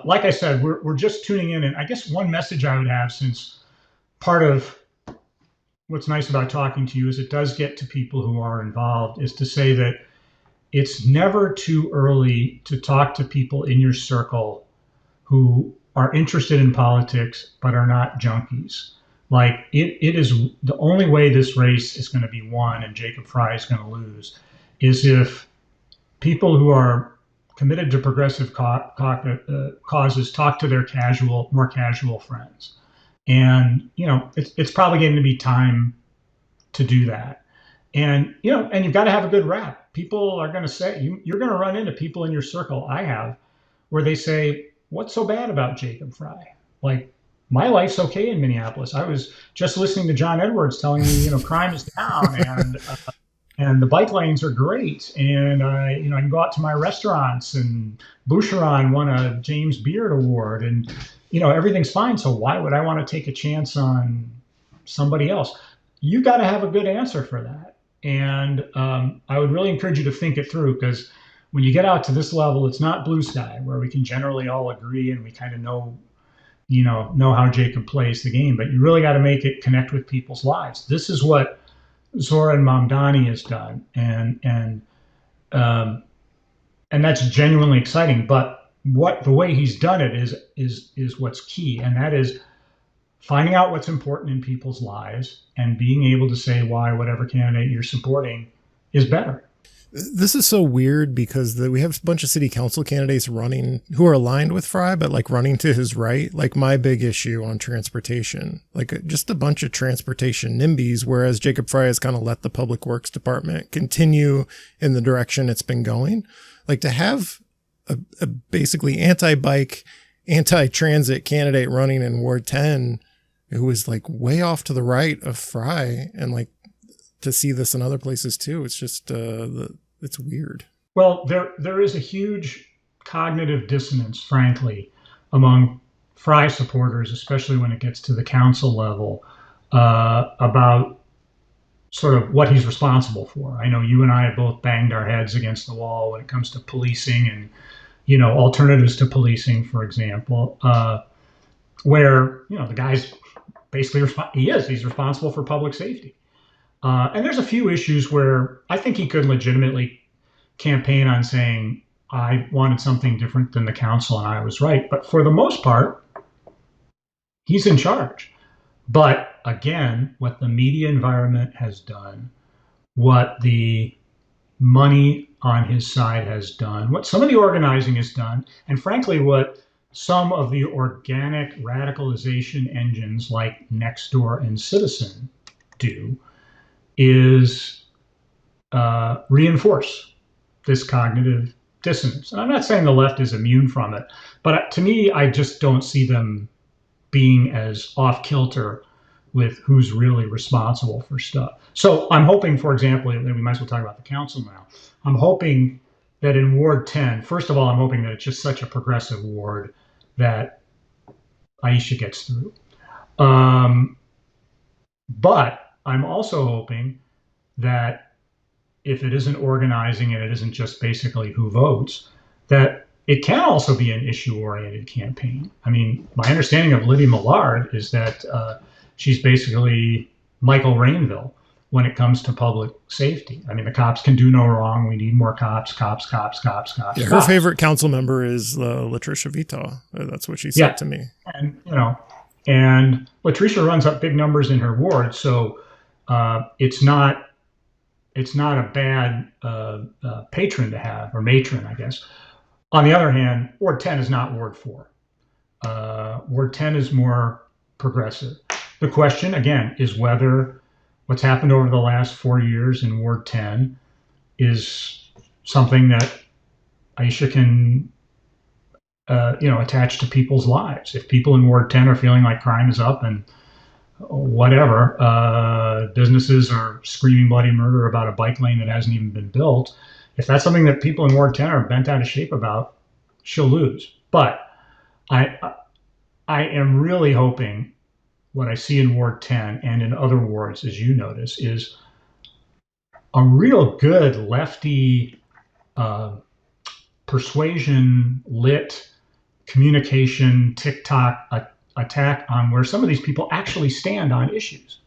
Like I said, we're just tuning in, and I guess one message I would have, since part of what's nice about talking to you is it does get to people who are involved, is to say that it's never too early to talk to people in your circle who are interested in politics but are not junkies. Like it is the only way this race is going to be won and Jacob Fry is going to lose is if people who are committed to progressive causes talk to their more casual friends. And, it's probably going to be time to do that. And, and you've got to have a good rap. People are going to say, you're going to run into people in your circle, I have, where they say, what's so bad about Jacob Fry? Like, my life's okay in Minneapolis. I was just listening to John Edwards telling me, crime is down and the bike lanes are great. And, I can go out to my restaurants, and Boucheron won a James Beard Award, and, everything's fine. So why would I want to take a chance on somebody else? You got to have a good answer for that. And I would really encourage you to think it through, because when you get out to this level, it's not blue sky where we can generally all agree and we kind of know how Jacob plays the game, but you really got to make it connect with people's lives. This is what Zoran Mamdani has done. And that's genuinely exciting. But the way he's done it is what's key. And that is finding out what's important in people's lives and being able to say why whatever candidate you're supporting is better. This is so weird because we have a bunch of city council candidates running who are aligned with Fry, but like running to his right. Like my big issue on transportation, like just a bunch of transportation NIMBYs, whereas Jacob Fry has kind of let the public works department continue in the direction it's been going. Like to have a basically anti-bike, anti-transit candidate running in Ward 10 who is like way off to the right of Fry, and like to see this in other places too. It's just, it's weird. Well, there is a huge cognitive dissonance, frankly, among Fry supporters, especially when it gets to the council level, about sort of what he's responsible for. I know you and I have both banged our heads against the wall when it comes to policing and, alternatives to policing, for example, where, the guy's basically, he's responsible for public safety. And there's a few issues where I think he could legitimately campaign on saying, I wanted something different than the council and I was right. But for the most part, he's in charge. But again, what the media environment has done, what the money on his side has done, what some of the organizing has done, and frankly, what some of the organic radicalization engines like Nextdoor and Citizen do, is reinforce this cognitive dissonance. And I'm not saying the left is immune from it, but to me, I just don't see them being as off kilter with who's really responsible for stuff. So I'm hoping, for example, and we might as well talk about the council now. I'm hoping that in Ward 10, first of all, I'm hoping that it's just such a progressive ward that Aisha gets through. But I'm also hoping that if it isn't organizing and it isn't just basically who votes, that it can also be an issue-oriented campaign. I mean, my understanding of Lydia Millard is that she's basically Michael Rainville, when it comes to public safety. I mean, the cops can do no wrong. We need more cops, cops, cops, cops, cops. Yeah, her cops. favorite council member is Latricia Vitaw. That's what she said to me. And, and Latricia runs up big numbers in her ward. So it's not a bad patron to have, or matron, I guess. On the other hand, Ward 10 is not Ward 4. Ward 10 is more progressive. The question, again, is whether what's happened over the last 4 years in Ward 10 is something that Aisha can, attach to people's lives. If people in Ward 10 are feeling like crime is up and whatever, businesses are screaming bloody murder about a bike lane that hasn't even been built, if that's something that people in Ward 10 are bent out of shape about, she'll lose. But I am really hoping what I see in Ward 10 and in other wards, as you notice, is a real good lefty persuasion lit communication TikTok attack on where some of these people actually stand on issues.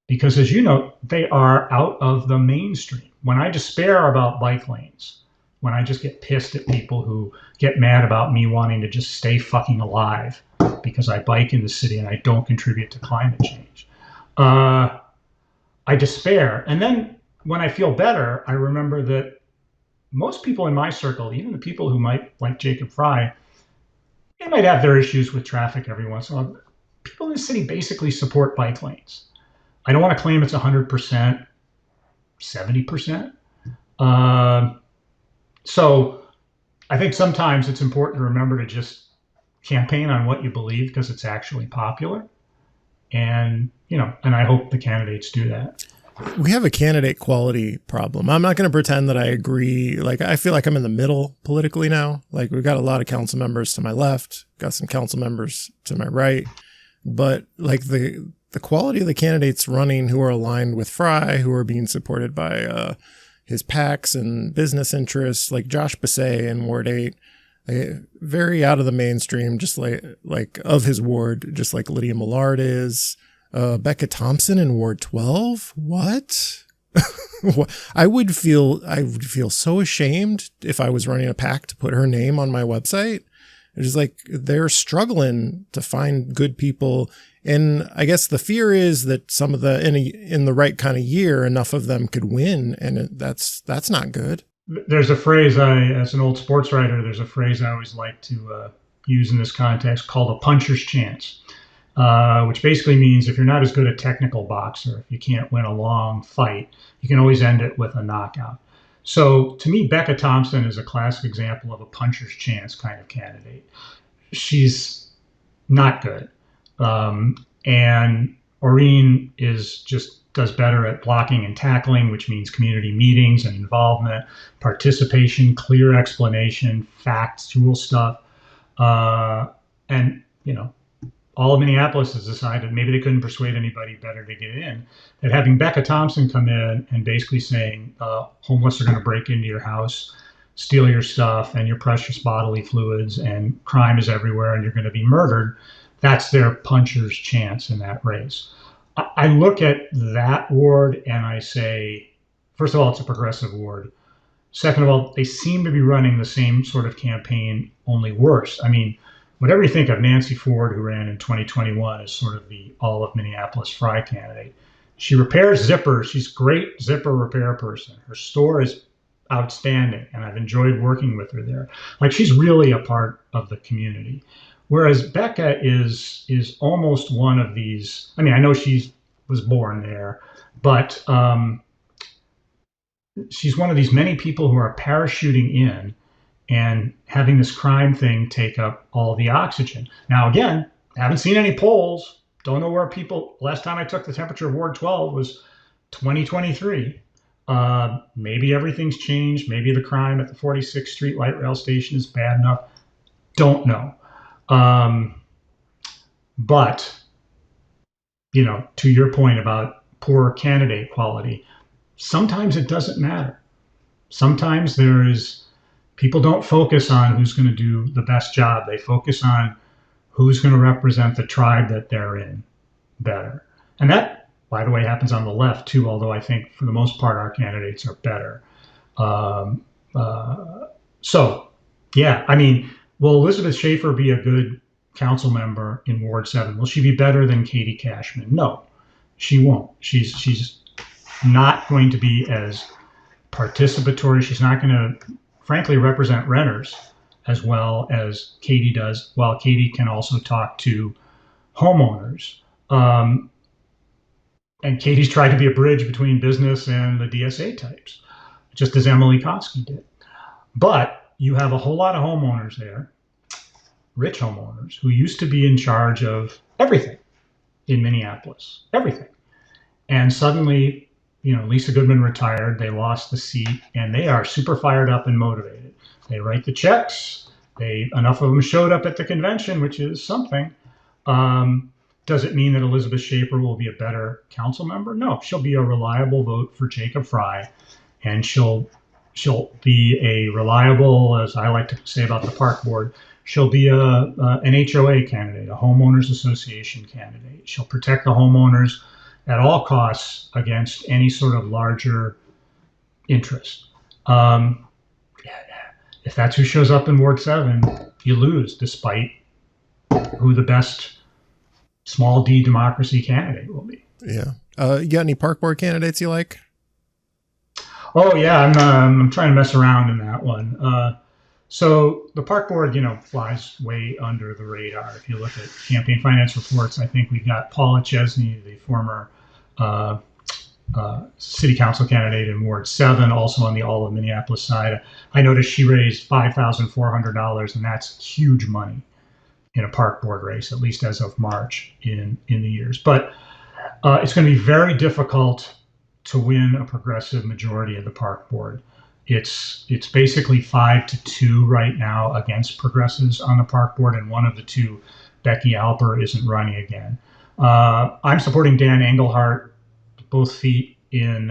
Because as you know, they are out of the mainstream. When I despair about bike lanes, when I just get pissed at people who get mad about me wanting to just stay fucking alive because I bike in the city and I don't contribute to climate change, I despair. And then when I feel better, I remember that most people in my circle, even the people who might like Jacob Fry, they might have their issues with traffic every once in a while. People in the city basically support bike lanes. I don't want to claim it's 100%, 70%. So I think sometimes it's important to remember to just campaign on what you believe because it's actually popular. And, and I hope the candidates do that. We have a candidate quality problem. I'm not going to pretend that I agree. Like, I feel like I'm in the middle politically now. Like, we've got a lot of council members to my left, got some council members to my right. But like the quality of the candidates running who are aligned with Fry, who are being supported by his PACs and business interests, like Josh Basset in Ward 8, very out of the mainstream, just like of his ward, just like Lydia Millard is. Becca Thompson in Ward 12? What? I would feel so ashamed if I was running a PAC to put her name on my website. It's just like they're struggling to find good people. And I guess the fear is that some of in the right kind of year, enough of them could win. And that's not good. There's a phrase as an old sports writer, there's a phrase I always like to use in this context called a puncher's chance. Which basically means if you're not as good a technical boxer, if you can't win a long fight, you can always end it with a knockout. So to me, Becca Thompson is a classic example of a puncher's chance kind of candidate. She's not good. And Oreen does better at blocking and tackling, which means community meetings and involvement, participation, clear explanation, factual stuff. And, all of Minneapolis has decided maybe they couldn't persuade anybody better to get in, that having Becca Thompson come in and basically saying homeless are going to break into your house, steal your stuff and your precious bodily fluids, and crime is everywhere and you're going to be murdered, that's their puncher's chance in that race. I look at that ward and I say, first of all, it's a progressive ward. Second of all, they seem to be running the same sort of campaign, only worse. I mean, whatever you think of Nancy Ford, who ran in 2021 as sort of the all of Minneapolis Fry candidate, she repairs zippers. She's a great zipper repair person. Her store is outstanding, and I've enjoyed working with her there. Like, she's really a part of the community. Whereas Becca is almost one of these. I mean, I know she was born there, but she's one of these many people who are parachuting in and having this crime thing take up all the oxygen. Now, again, haven't seen any polls. Don't know where people, last time I took the temperature of Ward 12 was 2023. Maybe everything's changed. Maybe the crime at the 46th Street light rail station is bad enough. Don't know. But, to your point about poor candidate quality, sometimes it doesn't matter. Sometimes people don't focus on who's going to do the best job. They focus on who's going to represent the tribe that they're in better. And that, by the way, happens on the left too, although I think for the most part our candidates are better. So, yeah, I mean, will Elizabeth Schaefer be a good council member in Ward 7? Will she be better than Katie Cashman? No, she won't. She's not going to be as participatory. She's not going to, frankly, represent renters as well as Katie does, while Katie can also talk to homeowners. And Katie's tried to be a bridge between business and the DSA types, just as Emily Koski did. But you have a whole lot of homeowners there, rich homeowners, who used to be in charge of everything in Minneapolis, everything. And suddenly, Lisa Goodman retired, they lost the seat, and they are super fired up and motivated. They write the checks. Enough of them showed up at the convention, which is something. Does it mean that Elizabeth Schaefer will be a better council member? No, she'll be a reliable vote for Jacob Fry, and she'll be a reliable, as I like to say about the park board, she'll be an HOA candidate, a homeowners association candidate. She'll protect the homeowners at all costs against any sort of larger interest. If that's who shows up in Ward 7, you lose, despite who the best small d democracy candidate will be. Yeah. You got any park board candidates you like? Oh yeah, I'm trying to mess around in that one. So the park board, flies way under the radar. If you look at campaign finance reports, I think we've got Paula Chesney, the former city council candidate in Ward 7, also on the All of Minneapolis side. I noticed she raised $5,400, and that's huge money in a park board race, at least as of March in the years. But it's going to be very difficult to win a progressive majority of the park board. It's basically 5-2 right now against progressives on the park board, and one of the two, Becky Alper, isn't running again. I'm supporting Dan Engelhardt, both feet in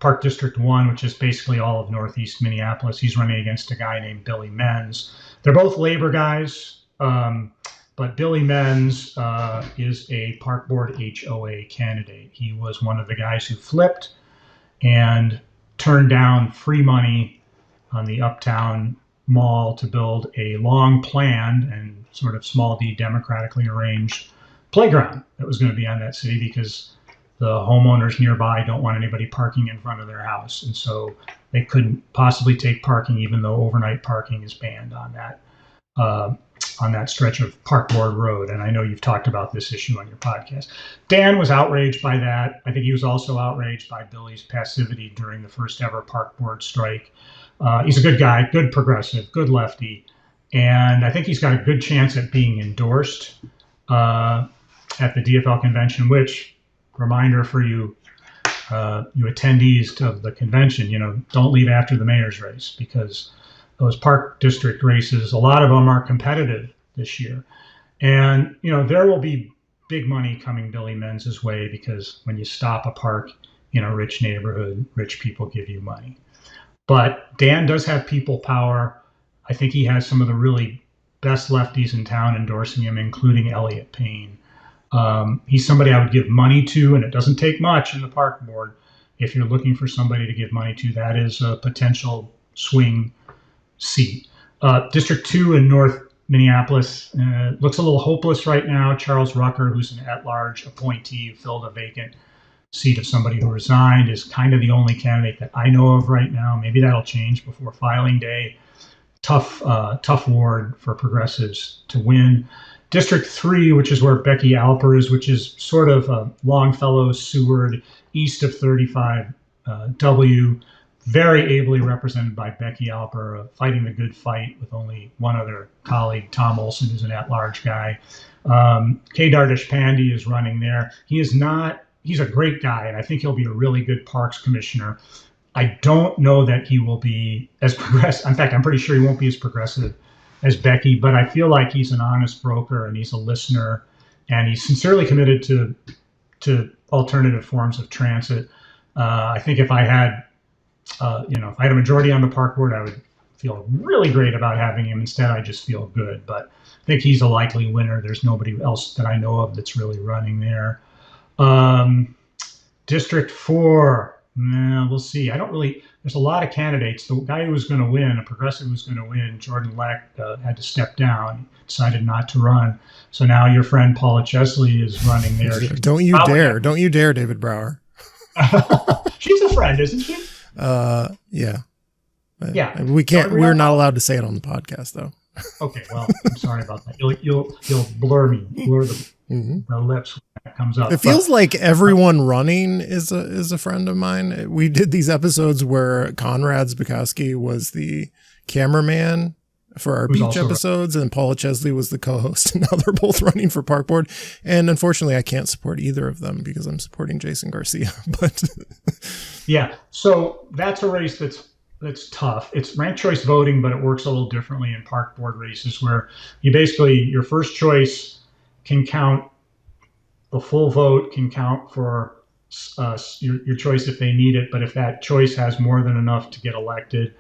Park District 1, which is basically all of Northeast Minneapolis. He's running against a guy named Billy Menz. They're both labor guys. But Billy Menz is a park board HOA candidate. He was one of the guys who flipped and turned down free money on the Uptown Mall to build a long planned and sort of small d democratically arranged playground that was going to be on that city, because the homeowners nearby don't want anybody parking in front of their house. And so they couldn't possibly take parking, even though overnight parking is banned on that stretch of Park Board Road. And I know you've talked about this issue on your podcast. Dan was outraged by that. I think he was also outraged by Billy's passivity during the first ever Park Board strike. He's a good guy, good progressive, good lefty. And I think he's got a good chance at being endorsed at the DFL convention, which, reminder for you attendees of the convention, don't leave after the mayor's race, because those park district races, a lot of them are competitive this year. And, there will be big money coming Billy Menz's way, because when you stop a park in a rich neighborhood, rich people give you money. But Dan does have people power. I think he has some of the really best lefties in town endorsing him, including Elliot Payne. He's somebody I would give money to, and it doesn't take much in the park board. If you're looking for somebody to give money to, that is a potential swing seat. District 2 in North Minneapolis looks a little hopeless right now. Charles Rucker, who's an at-large appointee who filled a vacant seat of somebody who resigned, is kind of the only candidate that I know of right now. Maybe that'll change before filing day. Tough ward for progressives to win. District 3, which is where Becky Alper is, which is sort of Longfellow, Seward, east of 35W, very ably represented by Becky Alper, fighting the good fight with only one other colleague, Tom Olson, who's an at-large guy. Kedar Deshpande is running there. He's a great guy, and I think he'll be a really good parks commissioner. I don't know that he will be as progressive. In fact, I'm pretty sure he won't be as progressive as Becky, but I feel like he's an honest broker, and he's a listener, and he's sincerely committed to alternative forms of transit. I think if I had if I had a majority on the park board, I would feel really great about having him. Instead, I just feel good. But I think he's a likely winner. There's nobody else that I know of that's really running there. District 4, we'll see. There's a lot of candidates. The guy who was going to win, a progressive who was going to win, Jordan Leck, had to step down, decided not to run. So now your friend Paula Chesley is running there. Don't you dare, David Brauer. She's a friend, isn't she? Yeah. Yeah. We're not allowed to say it on the podcast, though. Okay, well, I'm sorry about that. You'll blur the lips when that comes up. It feels like everyone running is a friend of mine. We did these episodes where Conrad Zbikowski was the cameraman for our beach episodes, and Paula Chesley was the co-host, and now they're both running for park board. And unfortunately, I can't support either of them because I'm supporting Jason Garcia. But yeah, so that's a race that's tough. It's ranked choice voting, but it works a little differently in park board races where your first choice can count, the full vote can count for your choice if they need it. But if that choice has more than enough to get elected,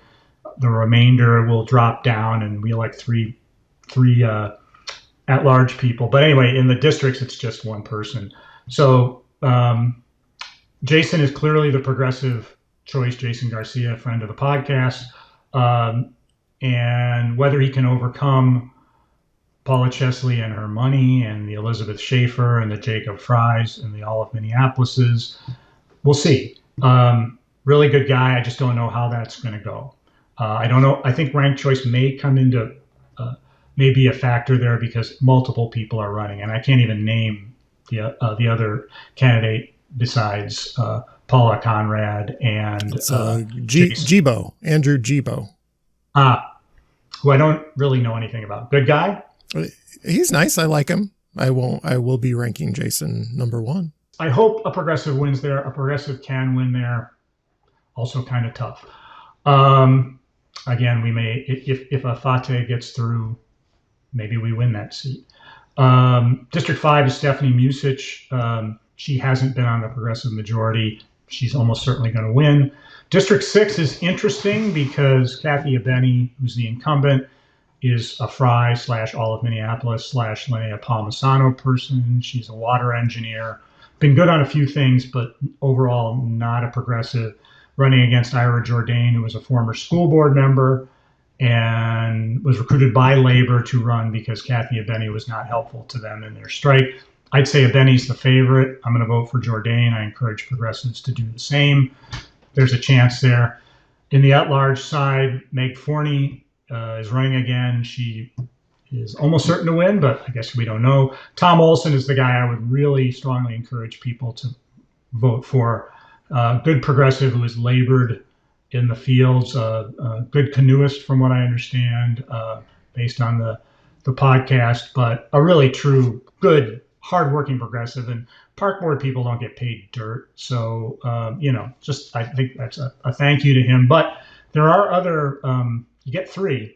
the remainder will drop down and we elect three at-large people. But anyway, in the districts, it's just one person. So Jason is clearly the progressive choice, Jason Garcia, friend of the podcast, and whether he can overcome Paula Chesley and her money and the Elizabeth Schaefer and the Jacob Fries and the Olive Minneapolises, we'll see. Really good guy. I just don't know how that's going to go. I don't know. I think ranked choice may come into maybe a factor there because multiple people are running, and I can't even name the other candidate besides Paula Conrad and Gibo, Andrew Gibo. Who I don't really know anything about. Good guy. He's nice. I like him. I will be ranking Jason number 1. I hope a progressive wins there. A progressive can win there. Also kind of tough. Again, we may, if a Fateh gets through, maybe we win that seat. District 5 is Stephanie Musich. She hasn't been on the progressive majority. She's almost certainly going to win. District 6 is interesting because Kathy Abeni, who's the incumbent, is a Fry / all of Minneapolis / Linnea Palmisano person. She's a water engineer. Been good on a few things, but overall not a progressive. Running against Ira Jourdain, who was a former school board member and was recruited by labor to run because Kathy Abeni was not helpful to them in their strike. I'd say Abeni's the favorite. I'm going to vote for Jourdain. I encourage progressives to do the same. There's a chance there. In the at-large side, Meg Forney is running again. She is almost certain to win, but I guess we don't know. Tom Olson is the guy I would really strongly encourage people to vote for. Good progressive who has labored in the fields, good canoeist from what I understand, based on the podcast, but a really true, good, hardworking progressive. And park board people don't get paid dirt. So, I think that's a thank you to him. But there are other, you get 3.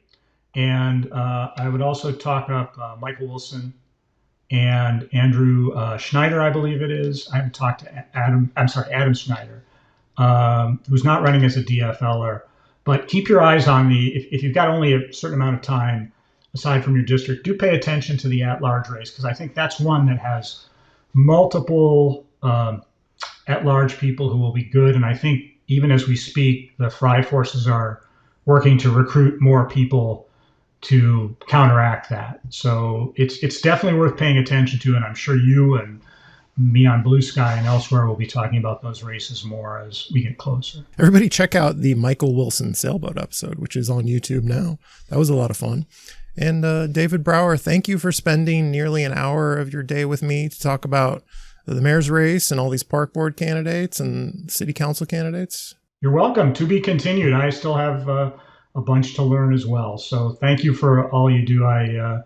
And I would also talk up Michael Wilson and Andrew Schneider, I believe it is. I haven't talked to Adam Schneider, who's not running as a DFLer. But keep your eyes on if you've got only a certain amount of time, aside from your district, do pay attention to the at-large race, because I think that's one that has multiple at-large people who will be good. And I think even as we speak, the Fry forces are working to recruit more people to counteract that. So it's definitely worth paying attention to, and I'm sure you and me on Blue Sky and elsewhere will be talking about those races more as we get closer. Everybody check out the Michael Wilson sailboat episode, which is on YouTube now. That was a lot of fun. And David Brauer, thank you for spending nearly an hour of your day with me to talk about the mayor's race and all these park board candidates and city council candidates. You're welcome. To be continued. I still have a bunch to learn as well. So thank you for all you do. I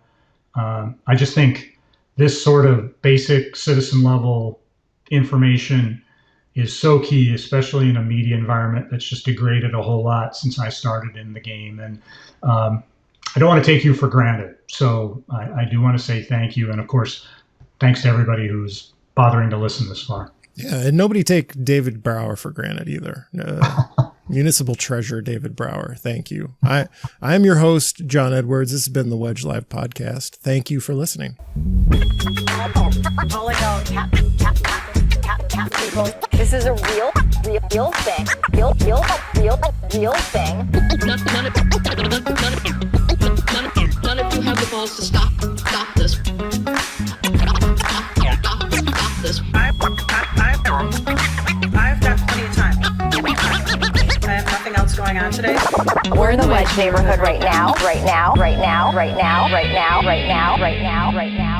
just think this sort of basic citizen level information is so key, especially in a media environment that's just degraded a whole lot since I started in the game. And I don't want to take you for granted. So I do want to say thank you. And of course, thanks to everybody who's bothering to listen this far. Yeah, and nobody take David Brauer for granted either. Municipal treasure, David Brauer. Thank you. I am your host, John Edwards. This has been the Wedge Live podcast. Thank you for listening. Oligo, tap, tap, tap. this. I've got plenty of time. I have nothing else going on today. We're in the Wedge neighborhood right now, right now, right now, right now, right now, right now, right now, right now.